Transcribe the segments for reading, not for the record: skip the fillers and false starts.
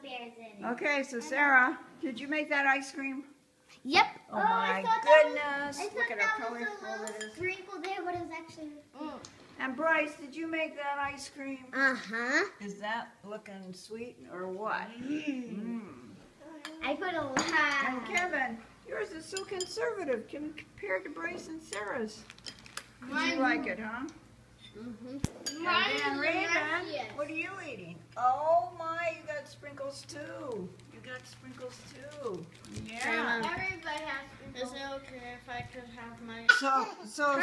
bears in it. Okay, so Sarah, did you make that ice cream? Yep. Oh my goodness. Look at how that was colorful a it little is. sprinkle there, but it was actually... And Bryce, did you make that ice cream? Uh-huh. Is that looking sweet or what? I put a lot. And Kevin, yours is so conservative compared to Bryce and Sarah's. Did you like it, huh? Mm-hmm. And then Raven, what are you eating? Oh my, you got sprinkles too. You got sprinkles too. Yeah. Everybody has Is it okay if I could have my... So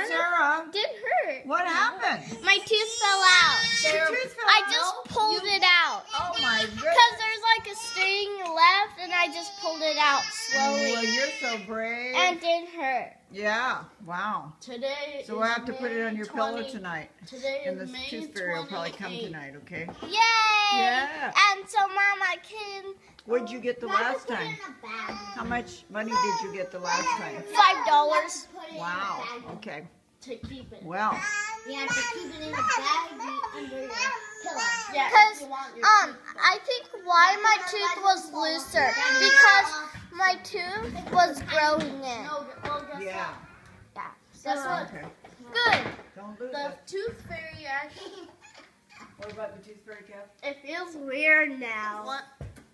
Sarah, Did hurt. what happened? My tooth fell out. Your tooth fell I out? just pulled it out. Oh my goodness. Because there's like a sting left, and I just pulled it out slowly. Well, you're so brave. And it didn't hurt. Yeah, wow. Today So we'll have to put it on your pillow 20 tonight. Today And is the May tooth fairy will probably come 28th. tonight, okay? Yay! Yeah. And so, Mama can... What'd you get the last time? How much money did you get the last time? $5. Wow, okay. To keep it. Well, You have to keep it in a bag under your pillow. Yeah, Because, you want your I think why my tooth was looser. Because my tooth was growing in. No, well, guess yeah. Yeah. Guess what? Okay. Good. Don't lose The it. tooth fairy actually... What about the tooth fairy, Kev? It feels weird now. What?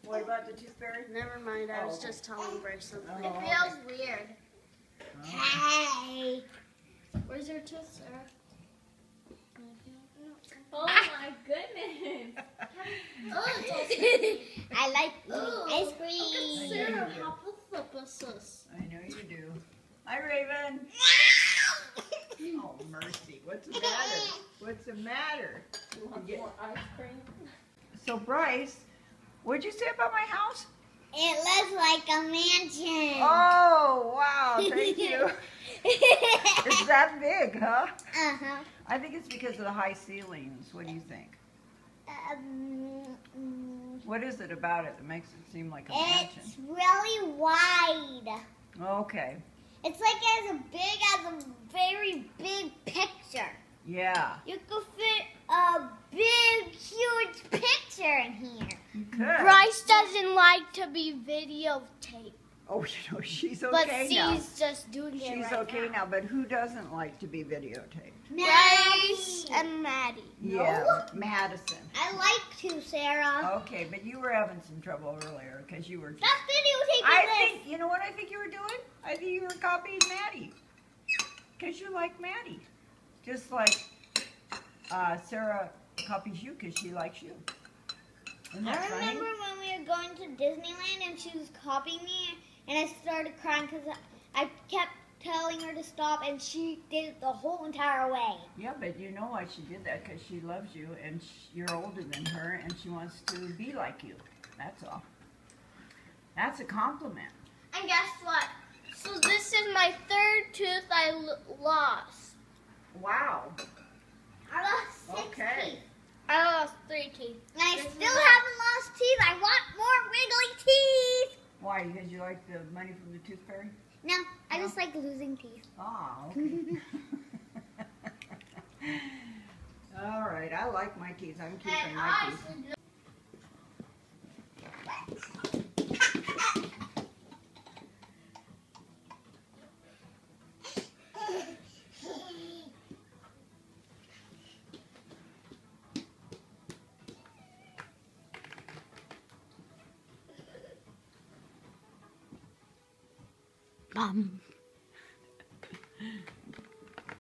What about the tooth fairy? Never mind, I was Oh. just telling Bryce something. Oh, It feels weird. Hey. Where's your tooth, Sarah? Oh my goodness. Oh, it's all sticky. I like eating ice Look cream. at Sarah, hypothesis. I know you do. Hi, Raven. Oh, mercy. What's the matter? What's the matter? You want more ice cream? So, Bryce, what'd you say about my house? It looks like a mansion. Oh, wow. Thank you. It's that big, huh? Uh-huh. I think it's because of the high ceilings. What do you think? What is it about it that makes it seem like a mansion? It's really wide. Okay. It's like as big as a very big picture. Yeah. You could fit a big, huge picture in here. You could. Bryce doesn't like to be videotaped, Oh, you know, she's but okay she's now. just doing it She's right okay now, but who doesn't like to be videotaped? Bryce and Maddie. Yeah, Madison. I like to, Sarah. Okay, but you were having some trouble earlier because you were. Stop videotaping I this. think, you know what I think you were doing? I think you were copying Maddie. Because you like Maddie. Just like Sarah copies you because she likes you. Isn't that I funny? remember when we were going to Disneyland and she was copying me, and I started crying because I kept telling her to stop, and she did it the whole entire way. Yeah, but you know why she did that? Because she loves you and you're older than her and she wants to be like you. That's all. That's a compliment. And guess what? So this is my third tooth I lost. Wow. I lost 6 Okay. teeth. I lost 3 teeth. And I still haven't lost teeth. I want more wiggly teeth. Why? Because you like the money from the tooth fairy? No, I just like losing teeth. Ah, okay. All right, I like my teeth. I'm keeping my teeth.